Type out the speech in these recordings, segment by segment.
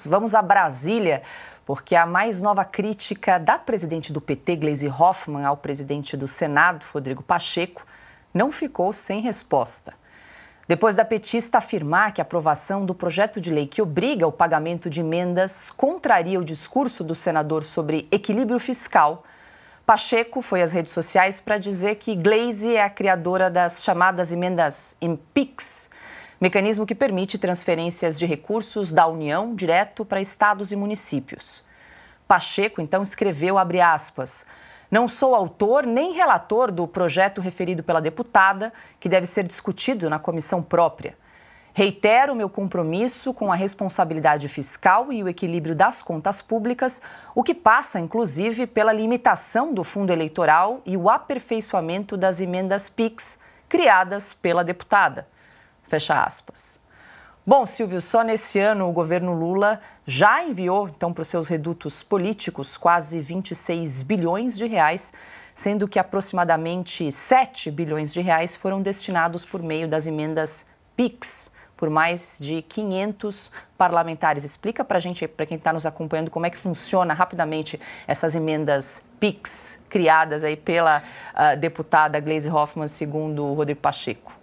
Vamos a Brasília, porque a mais nova crítica da presidente do PT, Gleisi Hoffmann, ao presidente do Senado, Rodrigo Pacheco, não ficou sem resposta. Depois da petista afirmar que a aprovação do projeto de lei que obriga o pagamento de emendas contraria o discurso do senador sobre equilíbrio fiscal, Pacheco foi às redes sociais para dizer que Gleisi é a criadora das chamadas emendas em PIX, mecanismo que permite transferências de recursos da União direto para estados e municípios. Pacheco, então, escreveu, abre aspas, não sou autor nem relator do projeto referido pela deputada, que deve ser discutido na comissão própria. Reitero meu compromisso com a responsabilidade fiscal e o equilíbrio das contas públicas, o que passa, inclusive, pela limitação do fundo eleitoral e o aperfeiçoamento das emendas PIX criadas pela deputada. Fecha aspas. Bom, Silvio, só nesse ano o governo Lula já enviou, então, para os seus redutos políticos quase 26 bilhões de reais, sendo que aproximadamente 7 bilhões de reais foram destinados por meio das emendas PIX, por mais de 500 parlamentares. Explica para a gente, para quem está nos acompanhando, como é que funciona rapidamente essas emendas PIX criadas aí pela deputada Gleisi Hoffmann, segundo o Rodrigo Pacheco.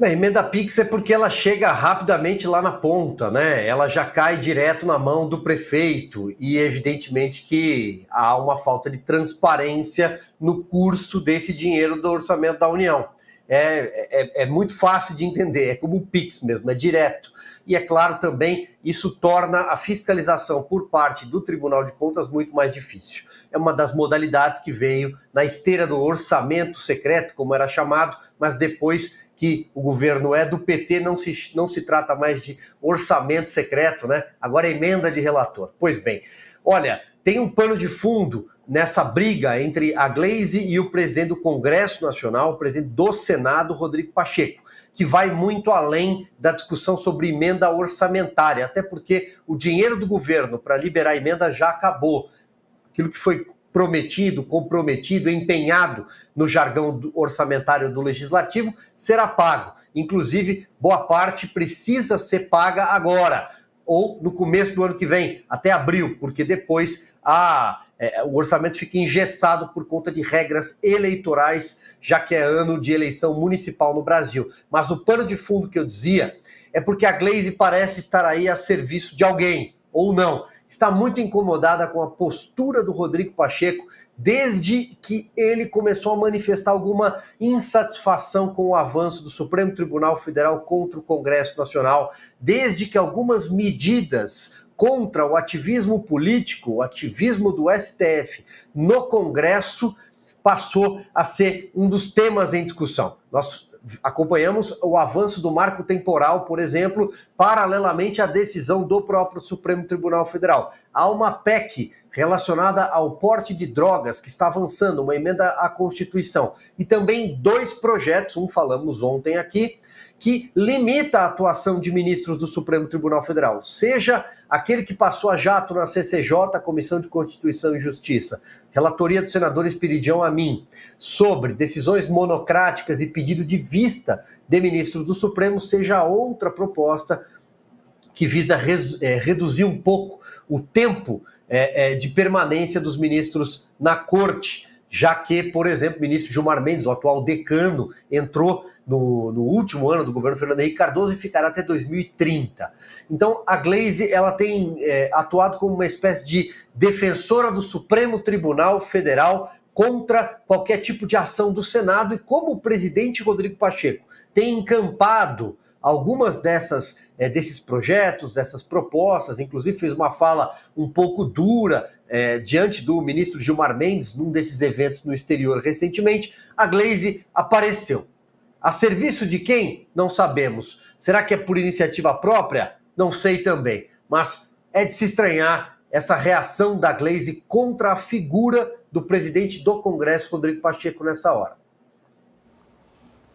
A emenda PIX é porque ela chega rapidamente lá na ponta, né? Ela já cai direto na mão do prefeito e evidentemente que há uma falta de transparência no curso desse dinheiro do orçamento da União. É muito fácil de entender, é como um PIX mesmo, é direto. E é claro também, isso torna a fiscalização por parte do Tribunal de Contas muito mais difícil. É uma das modalidades que veio na esteira do orçamento secreto, como era chamado, mas depois que o governo é do PT, não se trata mais de orçamento secreto, né? Agora é emenda de relator. Pois bem, olha, tem um pano de fundo nessa briga entre a Gleisi e o presidente do Congresso Nacional, o presidente do Senado, Rodrigo Pacheco, que vai muito além da discussão sobre emenda orçamentária, até porque o dinheiro do governo para liberar a emenda já acabou. Aquilo que foi prometido, comprometido, empenhado no jargão orçamentário do Legislativo, será pago. Inclusive, boa parte precisa ser paga agora, ou no começo do ano que vem, até abril, porque depois o orçamento fica engessado por conta de regras eleitorais, já que é ano de eleição municipal no Brasil. Mas o pano de fundo que eu dizia é porque a Gleisi parece estar aí a serviço de alguém, ou não. Está muito incomodada com a postura do Rodrigo Pacheco desde que ele começou a manifestar alguma insatisfação com o avanço do Supremo Tribunal Federal contra o Congresso Nacional, desde que algumas medidas contra o ativismo político, o ativismo do STF no Congresso, passou a ser um dos temas em discussão. Nós acompanhamos o avanço do marco temporal, por exemplo, paralelamente à decisão do próprio Supremo Tribunal Federal. Há uma PEC relacionada ao porte de drogas que está avançando, uma emenda à Constituição. E também 2 projetos, um falamos ontem aqui, que limita a atuação de ministros do Supremo Tribunal Federal, seja aquele que passou a jato na CCJ, Comissão de Constituição e Justiça, relatoria do senador Esperidião Amin, sobre decisões monocráticas e pedido de vista de ministros do Supremo, seja outra proposta que visa reduzir um pouco o tempo de permanência dos ministros na corte, já que, por exemplo, o ministro Gilmar Mendes, o atual decano, entrou no último ano do governo Fernando Henrique Cardoso e ficará até 2030. Então, a Gleisi ela tem atuado como uma espécie de defensora do Supremo Tribunal Federal contra qualquer tipo de ação do Senado e como o presidente Rodrigo Pacheco tem encampado algumas desses projetos, dessas propostas, inclusive fez uma fala um pouco dura diante do ministro Gilmar Mendes, num desses eventos no exterior recentemente, a Gleisi apareceu. A serviço de quem? Não sabemos. Será que é por iniciativa própria? Não sei também. Mas é de se estranhar essa reação da Gleisi contra a figura do presidente do Congresso, Rodrigo Pacheco, nessa hora.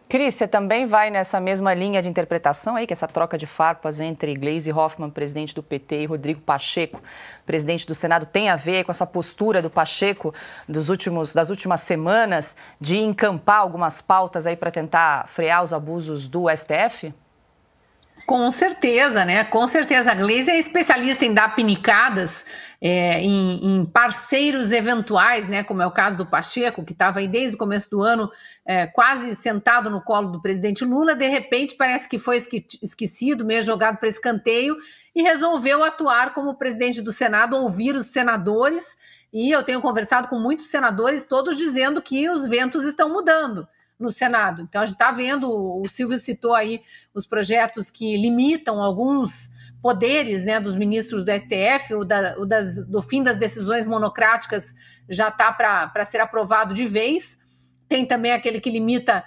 Cris, você também vai nessa mesma linha de interpretação aí, que essa troca de farpas entre Gleisi Hoffmann, presidente do PT, e Rodrigo Pacheco, presidente do Senado, tem a ver com essa postura do Pacheco das últimas semanas de encampar algumas pautas aí para tentar frear os abusos do STF? Com certeza, né? Com certeza. A Gleisi é especialista em dar pinicadas em parceiros eventuais, né? Como é o caso do Pacheco, que estava aí desde o começo do ano quase sentado no colo do presidente Lula. De repente, parece que foi esquecido, meio jogado para escanteio, e resolveu atuar como presidente do Senado, ouvir os senadores. E eu tenho conversado com muitos senadores, todos dizendo que os ventos estão mudando no Senado. Então, a gente está vendo, o Silvio citou aí os projetos que limitam alguns poderes, né, dos ministros do STF, do fim das decisões monocráticas já está para ser aprovado de vez. Tem também aquele que limita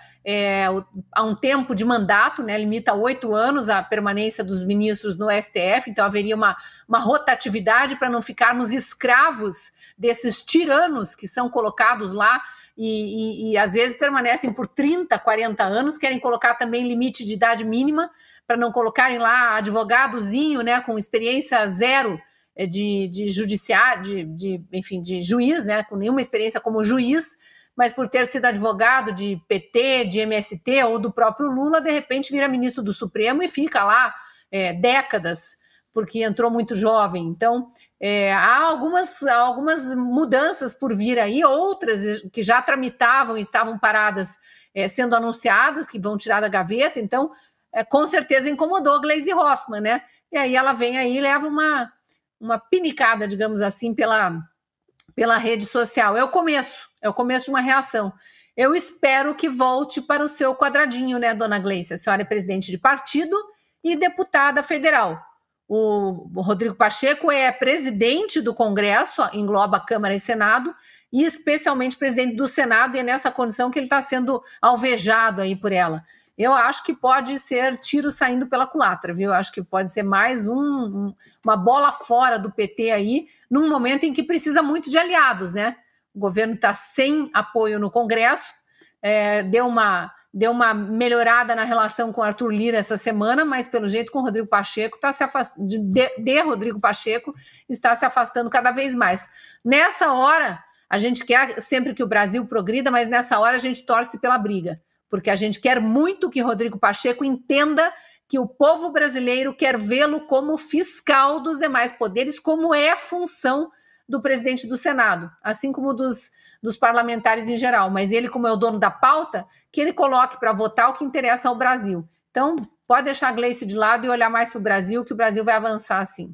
a um tempo de mandato, né, limita a 8 anos a permanência dos ministros no STF, então haveria uma rotatividade para não ficarmos escravos desses tiranos que são colocados lá e às vezes permanecem por 30, 40 anos, querem colocar também limite de idade mínima para não colocarem lá advogadozinho, né, com experiência zero de judiciário, enfim, de juiz, né, com nenhuma experiência como juiz, mas por ter sido advogado de PT, de MST ou do próprio Lula, de repente vira ministro do Supremo e fica lá décadas, porque entrou muito jovem. Então, há algumas mudanças por vir aí, outras que já tramitavam e estavam paradas sendo anunciadas, que vão tirar da gaveta. Então, com certeza incomodou a Gleisi Hoffmann, né? E aí ela vem aí e leva uma pinicada, digamos assim, pela rede social. É o começo de uma reação. Eu espero que volte para o seu quadradinho, né, dona Gleisi? A senhora é presidente de partido e deputada federal. O Rodrigo Pacheco é presidente do Congresso, engloba Câmara e Senado, e especialmente presidente do Senado, e é nessa condição que ele está sendo alvejado aí por ela. Eu acho que pode ser tiro saindo pela culatra, viu? Eu acho que pode ser mais uma bola fora do PT aí, num momento em que precisa muito de aliados, né? O governo está sem apoio no Congresso, deu uma melhorada na relação com Arthur Lira essa semana, mas pelo jeito com o Rodrigo Pacheco está se afastando, Rodrigo Pacheco está se afastando cada vez mais. Nessa hora, a gente quer sempre que o Brasil progrida, mas nessa hora a gente torce pela briga, porque a gente quer muito que Rodrigo Pacheco entenda que o povo brasileiro quer vê-lo como fiscal dos demais poderes, como é função do presidente do Senado, assim como dos parlamentares em geral, mas ele, como é o dono da pauta, que ele coloque para votar o que interessa ao Brasil. Então, pode deixar a Gleisi de lado e olhar mais para o Brasil, que o Brasil vai avançar assim.